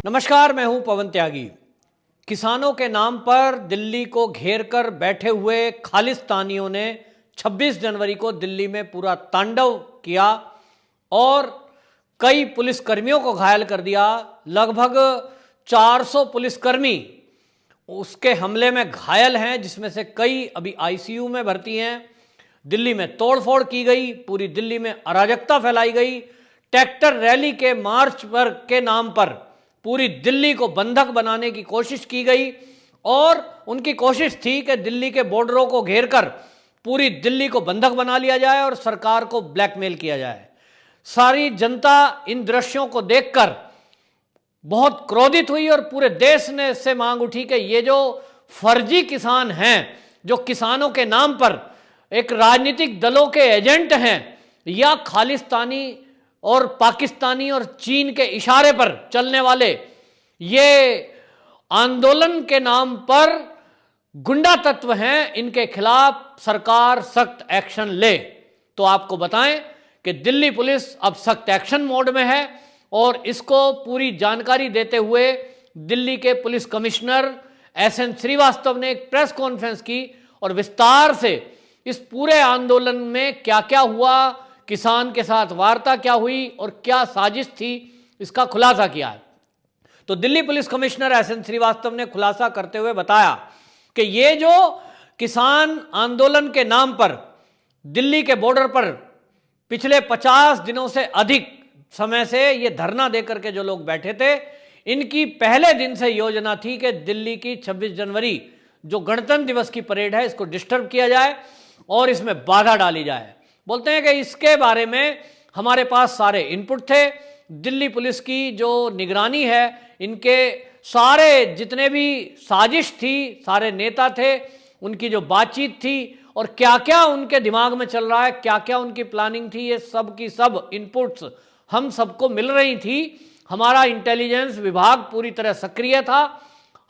नमस्कार, मैं हूं पवन त्यागी। किसानों के नाम पर दिल्ली को घेर कर बैठे हुए खालिस्तानियों ने 26 जनवरी को दिल्ली में पूरा तांडव किया और कई पुलिसकर्मियों को घायल कर दिया। लगभग 400 पुलिसकर्मी उसके हमले में घायल हैं, जिसमें से कई अभी आईसीयू में भर्ती हैं। दिल्ली में तोड़फोड़ की गई, पूरी दिल्ली में अराजकता फैलाई गई। ट्रैक्टर रैली के मार्च पर के नाम पर पूरी दिल्ली को बंधक बनाने की कोशिश की गई और उनकी कोशिश थी कि दिल्ली के बॉर्डरों को घेरकर पूरी दिल्ली को बंधक बना लिया जाए और सरकार को ब्लैकमेल किया जाए। सारी जनता इन दृश्यों को देखकर बहुत क्रोधित हुई और पूरे देश ने इससे मांग उठी कि ये जो फर्जी किसान हैं, जो किसानों के नाम पर एक राजनीतिक दलों के एजेंट हैं या खालिस्तानी और पाकिस्तानी और चीन के इशारे पर चलने वाले ये आंदोलन के नाम पर गुंडा तत्व हैं, इनके खिलाफ सरकार सख्त एक्शन ले। तो आपको बताएं कि दिल्ली पुलिस अब सख्त एक्शन मोड में है और इसको पूरी जानकारी देते हुए दिल्ली के पुलिस कमिश्नर एसएन श्रीवास्तव ने एक प्रेस कॉन्फ्रेंस की और विस्तार से इस पूरे आंदोलन में क्या क्या हुआ, किसान के साथ वार्ता क्या हुई और क्या साजिश थी, इसका खुलासा किया है। तो Delhi police commissioner S N Srivastava ने खुलासा करते हुए बताया कि ये जो किसान आंदोलन के नाम पर दिल्ली के बॉर्डर पर पिछले 50 दिनों से अधिक समय से ये धरना देकर के जो लोग बैठे थे, इनकी पहले दिन से योजना थी कि दिल्ली की 26 जनवरी जो गणतंत्र दिवस की परेड है, इसको डिस्टर्ब किया जाए और इसमें बाधा डाली जाए। बोलते हैं कि इसके बारे में हमारे पास सारे इनपुट थे। दिल्ली पुलिस की जो निगरानी है, इनके सारे जितने भी साजिश थी, सारे नेता थे, उनकी जो बातचीत थी और क्या क्या उनके दिमाग में चल रहा है, क्या क्या उनकी प्लानिंग थी, ये सब की सब इनपुट्स हम सबको मिल रही थी। हमारा इंटेलिजेंस विभाग पूरी तरह सक्रिय था।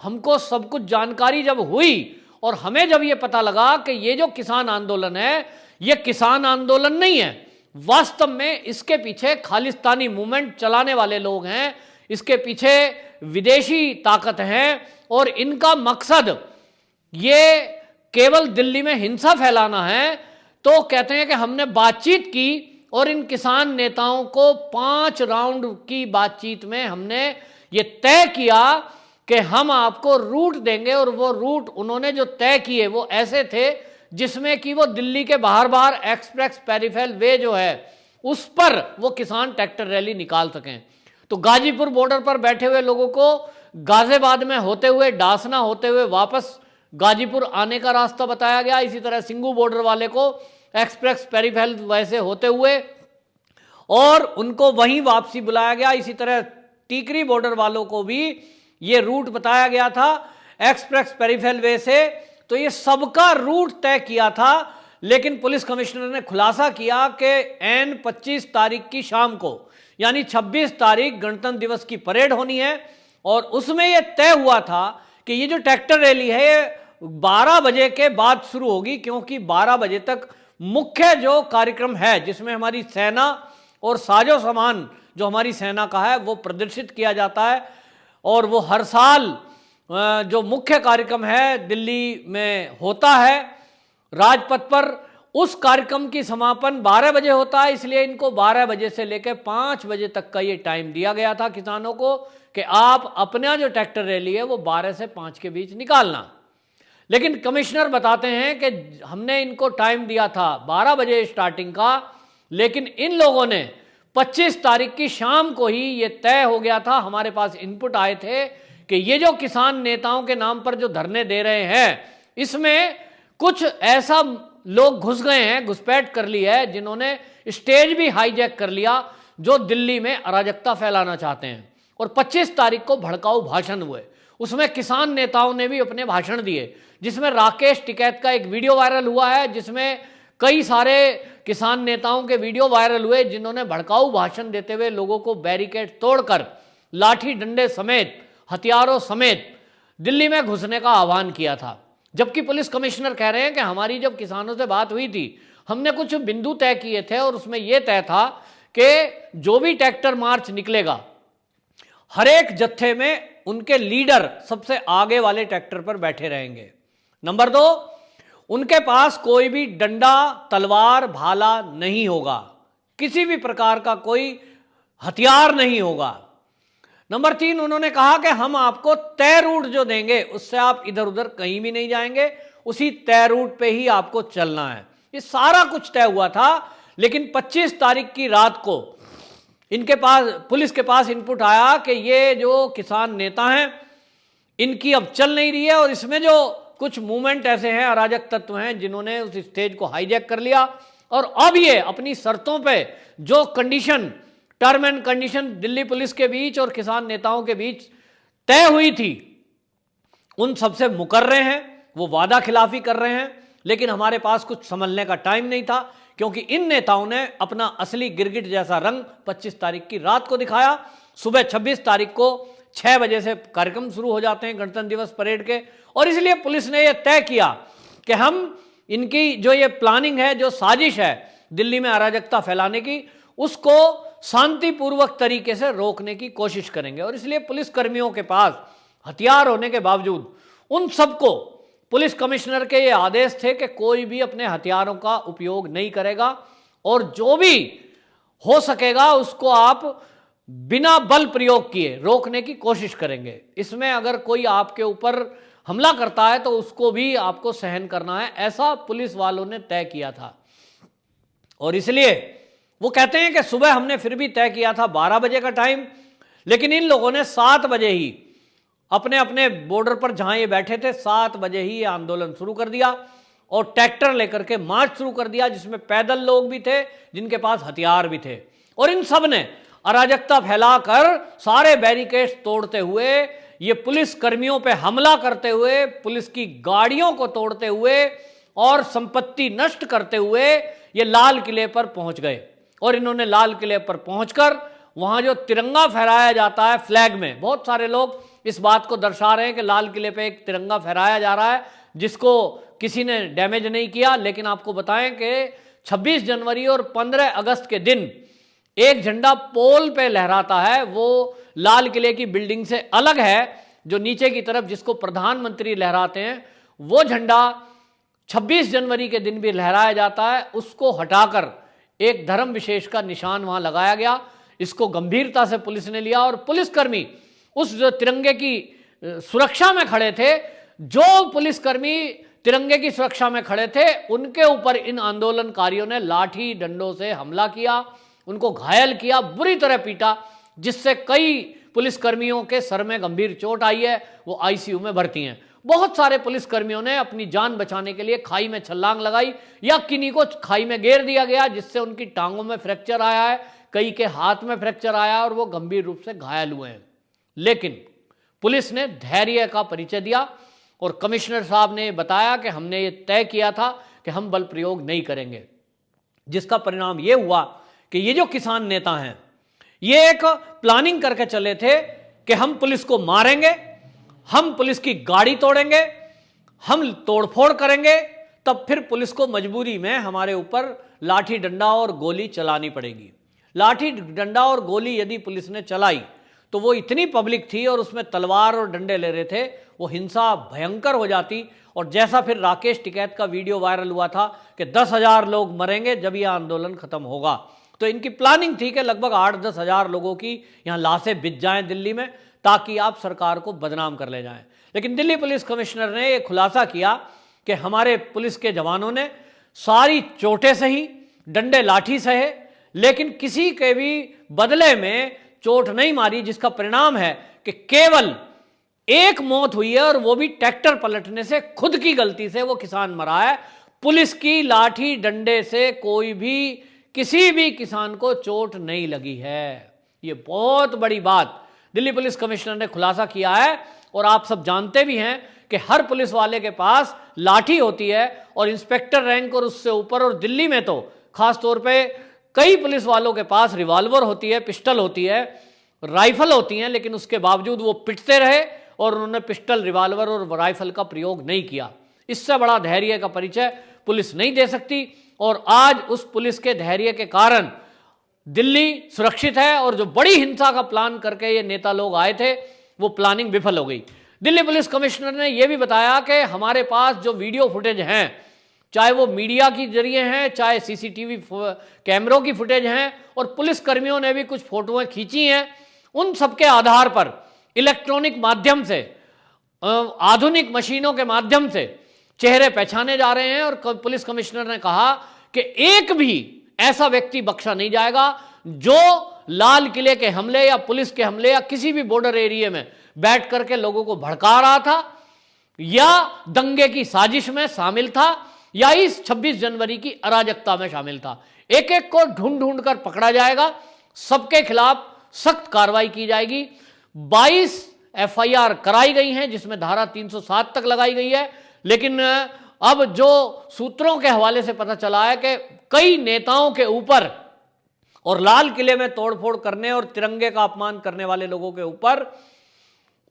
हमको सब कुछ जानकारी जब हुई और हमें जब ये पता लगा कि ये जो किसान आंदोलन है, ये किसान आंदोलन नहीं है, वास्तव में इसके पीछे खालिस्तानी मूवमेंट चलाने वाले लोग हैं, इसके पीछे विदेशी ताकत है और इनका मकसद ये केवल दिल्ली में हिंसा फैलाना है। तो कहते हैं कि हमने बातचीत की और इन किसान नेताओं को 5 राउंड की बातचीत में हमने ये तय किया कि हम आपको रूट देंगे और वो रूट उन्होंने जो तय किए वो ऐसे थे जिसमें कि वो दिल्ली के बाहर बाहर एक्सप्रेस पेरिफेरल वे जो है उस पर वो किसान ट्रैक्टर रैली निकाल सकें। तो गाजीपुर बॉर्डर पर बैठे हुए लोगों को गाजियाबाद में होते हुए, डासना होते हुए वापस गाजीपुर आने का रास्ता बताया गया। इसी तरह सिंगू बॉर्डर वाले को एक्सप्रेस पेरिफेरल वैसे होते हुए और उनको वहीं वापसी बुलाया गया। इसी तरह टीकरी बॉर्डर वालों को भी ये रूट बताया गया था एक्सप्रेस पेरिफेरल वे से। तो ये सबका रूट तय किया था, लेकिन पुलिस कमिश्नर ने खुलासा किया कि एन 25 तारीख की शाम को, यानी 26 तारीख गणतंत्र दिवस की परेड होनी है और उसमें यह तय हुआ था कि ये जो ट्रैक्टर रैली है ये 12 बजे के बाद शुरू होगी, क्योंकि 12 बजे तक मुख्य जो कार्यक्रम है जिसमें हमारी सेना और साजो सामान जो हमारी सेना का है वो प्रदर्शित किया जाता है और वो हर साल जो मुख्य कार्यक्रम है दिल्ली में होता है राजपथ पर, उस कार्यक्रम की समापन 12 बजे होता है। इसलिए इनको 12 बजे से लेकर 5 बजे तक का ये टाइम दिया गया था किसानों को कि आप अपना जो ट्रैक्टर रैली है वो 12 से 5 के बीच निकालना। लेकिन कमिश्नर बताते हैं कि हमने इनको टाइम दिया था 12 बजे स्टार्टिंग का, लेकिन इन लोगों ने 25 तारीख की शाम को ही ये तय हो गया था। हमारे पास इनपुट आए थे कि ये जो किसान नेताओं के नाम पर जो धरने दे रहे हैं, इसमें कुछ ऐसा लोग घुस गए हैं, घुसपैठ कर ली है, जिन्होंने स्टेज भी हाईजैक कर लिया, जो दिल्ली में अराजकता फैलाना चाहते हैं। और 25 तारीख को भड़काऊ भाषण हुए, उसमें किसान नेताओं ने भी अपने भाषण दिए, जिसमें राकेश टिकैत का एक वीडियो वायरल हुआ है, जिसमें कई सारे किसान नेताओं के वीडियो वायरल हुए जिन्होंने भड़काऊ भाषण देते हुए लोगों को बैरिकेड तोड़कर लाठी डंडे समेत, हथियारों समेत दिल्ली में घुसने का आह्वान किया था। जबकि पुलिस कमिश्नर कह रहे हैं कि हमारी जब किसानों से बात हुई थी, हमने कुछ बिंदु तय किए थे और उसमें यह तय था कि जो भी ट्रैक्टर मार्च निकलेगा, हर एक जत्थे में उनके लीडर सबसे आगे वाले ट्रैक्टर पर बैठे रहेंगे। नंबर 2, उनके पास कोई भी डंडा, तलवार, भाला नहीं होगा, किसी भी प्रकार का कोई हथियार नहीं होगा। नंबर 3, उन्होंने कहा कि हम आपको तय रूट जो देंगे उससे आप इधर उधर कहीं भी नहीं जाएंगे, उसी तय रूट पे ही आपको चलना है। ये सारा कुछ तय हुआ था, लेकिन 25 तारीख की रात को इनके पास, पुलिस के पास इनपुट आया कि ये जो किसान नेता हैं इनकी अब चल नहीं रही है, और इसमें जो कुछ मूवमेंट ऐसे हैं, अराजक तत्व हैं, जिन्होंने उस स्टेज को हाईजैक कर लिया, और अब ये अपनी शर्तों पे जो condition, term and condition Delhi police के बीच और किसान नेताओं के बीच तय हुई थी, उन सबसे मुकर रहे हैं, वो वादा खिलाफी कर रहे हैं। लेकिन हमारे पास कुछ संभलने का टाइम नहीं था, क्योंकि इन नेताओं ने अपना असली गिरगिट जैसा रंग 25 तारीख की रात को दिखाया। सुबह 26 तारीख को 6 बजे से कार्यक्रम शुरू हो जाते हैं गणतंत्र दिवस परेड के, और इसलिए पुलिस ने यह तय किया कि हम इनकी जो ये प्लानिंग है, जो साजिश है दिल्ली में अराजकता फैलाने की, उसको शांतिपूर्वक तरीके से रोकने की कोशिश करेंगे। और इसलिए पुलिस कर्मियों के पास हथियार होने के बावजूद उन सबको, पुलिस कमिश्नर के ये आदेश थे कि कोई भी अपने हथियारों का उपयोग नहीं करेगा, और जो भी हो सकेगा उसको आप बिना बल प्रयोग किए रोकने की कोशिश करेंगे। इसमें अगर कोई आपके ऊपर हमला करता है तो उसको भी आपको सहन करना है, ऐसा पुलिस वालों ने तय किया था। और इसलिए वो कहते हैं कि सुबह हमने फिर भी तय किया था 12 बजे का टाइम, लेकिन इन लोगों ने 7 बजे ही अपने अपने बॉर्डर पर जहां ये बैठे थे 7 बजे ही ये आंदोलन शुरू कर दिया, और ट्रैक्टर लेकर के मार्च शुरू कर दिया, जिसमें पैदल लोग भी थे, जिनके पास हथियार भी थे। और इन सब ने अराजकता फैलाकर सारे बैरिकेड्स तोड़ते हुए, ये पुलिस कर्मियों पे हमला करते हुए, पुलिस की गाड़ियों को तोड़ते हुए और संपत्ति नष्ट करते हुए ये लाल किले पर पहुंच गए। और इन्होंने लाल किले पर पहुंचकर वहां जो तिरंगा फहराया जाता है फ्लैग में, बहुत सारे लोग इस बात को दर्शा रहे हैं कि लाल किले पे एक तिरंगा फहराया जा रहा है जिसको किसी ने डैमेज नहीं किया, लेकिन आपको बताएं कि 26 जनवरी और 15 अगस्त के दिन एक झंडा पोल पे लहराता है, वो लाल किले की बिल्डिंग से अलग है, जो नीचे की तरफ जिसको प्रधानमंत्री लहराते हैं, वो झंडा 26 जनवरी के दिन भी लहराया जाता है। उसको हटाकर एक धर्म विशेष का निशान वहां लगाया गया। इसको गंभीरता से पुलिस ने लिया, और पुलिसकर्मी उस तिरंगे की सुरक्षा में खड़े थे, जो पुलिसकर्मी तिरंगे की सुरक्षा में खड़े थे उनके ऊपर इन आंदोलनकारियों ने लाठी डंडों से हमला किया, उनको घायल किया, बुरी तरह पीटा, जिससे कई पुलिसकर्मियों के सर में गंभीर चोट आई है, वो आईसीयू में भर्ती हैं। बहुत सारे पुलिसकर्मियों ने अपनी जान बचाने के लिए खाई में छलांग लगाई, या किन्हीं को खाई में गिर दिया गया, जिससे उनकी टांगों में फ्रैक्चर आया है, कई के हाथ में फ्रैक्चर आया और वो गंभीर रूप से घायल हुए हैं। लेकिन पुलिस ने धैर्य का परिचय दिया, और कमिश्नर साहब ने बताया कि हमने ये तय किया था कि हम बल प्रयोग नहीं करेंगे, जिसका परिणाम ये हुआ कि ये जो किसान नेता हैं ये एक प्लानिंग करके चले थे कि हम पुलिस को मारेंगे, हम पुलिस की गाड़ी तोड़ेंगे, हम तोड़फोड़ करेंगे, तब फिर पुलिस को मजबूरी में हमारे ऊपर लाठी डंडा और गोली चलानी पड़ेगी। लाठी डंडा और गोली यदि पुलिस ने चलाई तो वो इतनी पब्लिक थी और उसमें तलवार और डंडे ले रहे थे, वो हिंसा भयंकर हो जाती। और जैसा फिर राकेश टिकैत का वीडियो वायरल हुआ था कि 10,000 लोग मरेंगे जब यह आंदोलन खत्म होगा, तो इनकी प्लानिंग थी कि लगभग 8-10 हज़ार लोगों की यहाँ लाशें बिछ जाएं दिल्ली में, ताकि आप सरकार को बदनाम कर ले जाएं। लेकिन दिल्ली पुलिस कमिश्नर ने यह खुलासा किया कि हमारे पुलिस के जवानों ने सारी चोटें सही, डंडे लाठी सहे, लेकिन किसी के भी बदले में चोट नहीं मारी, जिसका परिणाम है कि केवल एक मौत हुई है, और वो भी ट्रैक्टर पलटने से, खुद की गलती से वो किसान मरा है। पुलिस की लाठी डंडे से कोई भी किसी भी किसान को चोट नहीं लगी है। ये बहुत बड़ी बात दिल्ली पुलिस कमिश्नर ने खुलासा किया है। और आप सब जानते भी हैं कि हर पुलिस वाले के पास लाठी होती है, और इंस्पेक्टर रैंक और उससे ऊपर, और दिल्ली में तो खास तौर पे कई पुलिस वालों के पास रिवॉल्वर होती है, पिस्टल होती है, राइफल होती हैं, लेकिन उसके बावजूद वो पिटते रहे और उन्होंने पिस्टल, रिवॉल्वर और राइफल का प्रयोग नहीं किया। इससे बड़ा धैर्य का परिचय पुलिस नहीं दे सकती। और आज उस पुलिस के धैर्य के कारण दिल्ली सुरक्षित है और जो बड़ी हिंसा का प्लान करके ये नेता लोग आए थे वो प्लानिंग विफल हो गई। दिल्ली पुलिस कमिश्नर ने यह भी बताया कि हमारे पास जो वीडियो फुटेज हैं, चाहे वो मीडिया के जरिए हैं, चाहे सीसीटीवी कैमरों की फुटेज हैं, और पुलिस कर्मियों ने भी कुछ फोटोएं खींची हैं, उन सबके आधार पर इलेक्ट्रॉनिक माध्यम से, आधुनिक मशीनों के माध्यम से चेहरे पहचाने जा रहे हैं। और पुलिस कमिश्नर ने कहा कि एक भी ऐसा व्यक्ति बख्शा नहीं जाएगा जो लाल किले के हमले या पुलिस के हमले या किसी भी बॉर्डर एरिया में बैठ करके लोगों को भड़का रहा था या दंगे की साजिश में शामिल था या इस 26 जनवरी की अराजकता में शामिल था। एक एक को ढूंढ ढूंढ कर पकड़ा जाएगा, सबके खिलाफ सख्त कार्रवाई की जाएगी। 22 एफआईआर कराई गई हैं जिसमें धारा 307 तक लगाई गई है। लेकिन अब जो सूत्रों के हवाले से पता चला है कि कई नेताओं के ऊपर और लाल किले में तोड़फोड़ करने और तिरंगे का अपमान करने वाले लोगों के ऊपर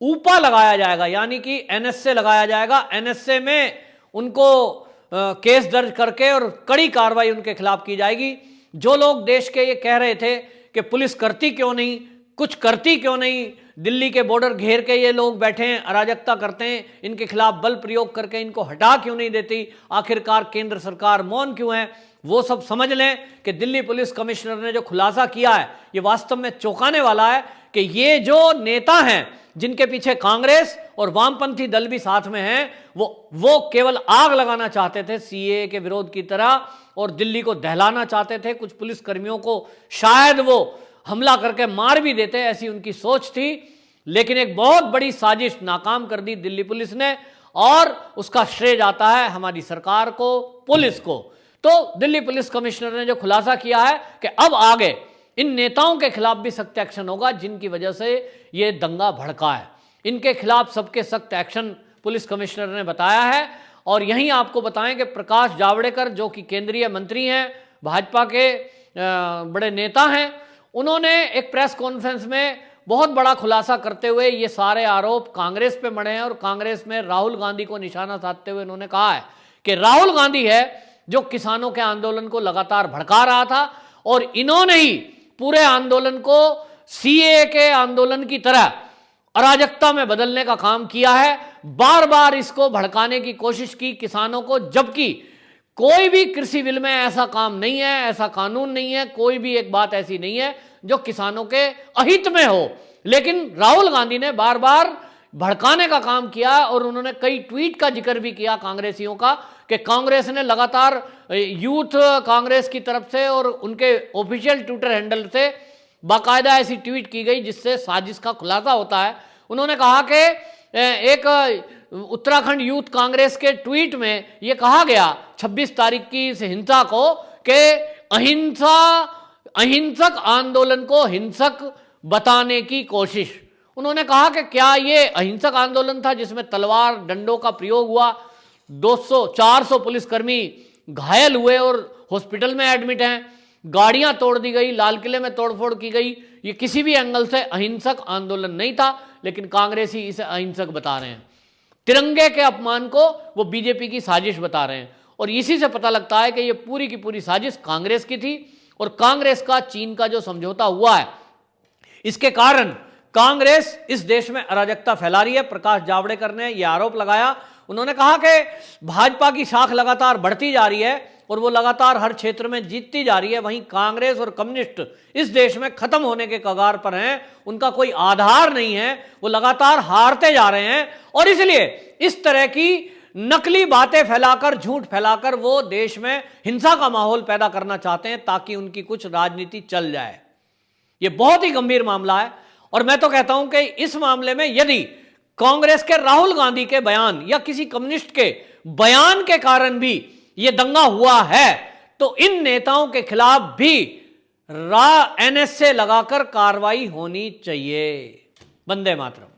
ऊपा लगाया जाएगा, यानी कि एनएसए लगाया जाएगा। एनएसए में उनको केस दर्ज करके और कड़ी कार्रवाई उनके खिलाफ की जाएगी। जो लोग देश के ये कह रहे थे कि पुलिस करती क्यों नहीं, कुछ करती क्यों नहीं, दिल्ली के बॉर्डर घेर के ये लोग बैठे हैं, अराजकता करते हैं, इनके खिलाफ बल प्रयोग करके इनको हटा क्यों नहीं देती, आखिरकार केंद्र सरकार मौन क्यों है, वो सब समझ लें कि दिल्ली पुलिस कमिश्नर ने जो खुलासा किया है ये वास्तव में चौंकाने वाला है कि ये जो नेता हैं जिनके पीछे कांग्रेस और वामपंथी दल भी साथ में हैं, वो केवल आग लगाना चाहते थे सीएए के विरोध की तरह और दिल्ली को दहलाना चाहते थे। कुछ पुलिस कर्मियों को शायद वो हमला करके मार भी देते, ऐसी उनकी सोच थी। लेकिन एक बहुत बड़ी साजिश नाकाम कर दी दिल्ली पुलिस ने और उसका श्रेय जाता है हमारी सरकार को, पुलिस को। तो दिल्ली पुलिस कमिश्नर ने जो खुलासा किया है कि अब आगे इन नेताओं के खिलाफ भी सख्त एक्शन होगा जिनकी वजह से ये दंगा भड़का है। इनके खिलाफ सबके सख्त एक्शन पुलिस कमिश्नर ने बताया है। और यहीं आपको बताएं कि प्रकाश जावड़ेकर जो कि केंद्रीय मंत्री हैं, भाजपा के बड़े नेता हैं, उन्होंने एक प्रेस कॉन्फ्रेंस में बहुत बड़ा खुलासा करते हुए ये सारे आरोप कांग्रेस पे मढ़े हैं और कांग्रेस में राहुल गांधी को निशाना साधते हुए उन्होंने कहा है कि राहुल गांधी है जो किसानों के आंदोलन को लगातार भड़का रहा था और इन्होंने ही पूरे आंदोलन को सीएए के आंदोलन की तरह अराजकता में बदलने का काम किया है। बार बार इसको भड़काने की कोशिश की किसानों को, जबकि कोई भी कृषि बिल में ऐसा काम नहीं है, ऐसा कानून नहीं है, कोई भी एक बात ऐसी नहीं है जो किसानों के अहित में हो। लेकिन राहुल गांधी ने बार बार भड़काने का काम किया और उन्होंने कई ट्वीट का जिक्र भी किया कांग्रेसियों का कि कांग्रेस ने लगातार यूथ कांग्रेस की तरफ से और उनके ऑफिशियल ट्विटर हैंडल से बाकायदा ऐसी ट्वीट की गई जिससे साजिश का खुलासा होता है। उन्होंने कहा कि एक उत्तराखंड यूथ कांग्रेस के ट्वीट में यह कहा गया 26 तारीख की इस हिंसा को कि अहिंसक आंदोलन को हिंसक बताने की कोशिश। उन्होंने कहा कि क्या ये अहिंसक आंदोलन था जिसमें तलवार डंडों का प्रयोग हुआ, 200-400 पुलिसकर्मी घायल हुए और हॉस्पिटल में एडमिट हैं, गाड़ियां तोड़ दी गई, लाल किले में तोड़फोड़ की गई। ये किसी भी एंगल से अहिंसक आंदोलन नहीं था, लेकिन कांग्रेसी इसे अहिंसक बता रहे हैं। तिरंगे के अपमान को वो बीजेपी की साजिश बता रहे हैं और इसी से पता लगता है कि ये पूरी की पूरी साजिश कांग्रेस की थी और कांग्रेस का चीन का जो समझौता हुआ है इसके कारण कांग्रेस इस देश में अराजकता फैला रही है। प्रकाश जावड़ेकर ने यह आरोप लगाया। उन्होंने कहा कि भाजपा की शाख लगातार बढ़ती जा रही है और वो लगातार हर क्षेत्र में जीतती जा रही है, वहीं कांग्रेस और कम्युनिस्ट इस देश में खत्म होने के कगार पर हैं, उनका कोई आधार नहीं है, वो लगातार हारते जा रहे हैं और इसलिए इस तरह की नकली बातें फैलाकर, झूठ फैलाकर वो देश में हिंसा का माहौल पैदा करना चाहते हैं ताकि उनकी कुछ राजनीति चल जाए। ये बहुत ही गंभीर मामला है और मैं तो कहता हूं कि इस मामले में यदि कांग्रेस के राहुल गांधी के बयान या किसी कम्युनिस्ट के बयान के कारण भी ये दंगा हुआ है तो इन नेताओं के खिलाफ भी एनएसए लगाकर कार्रवाई होनी चाहिए। वंदे मातरम।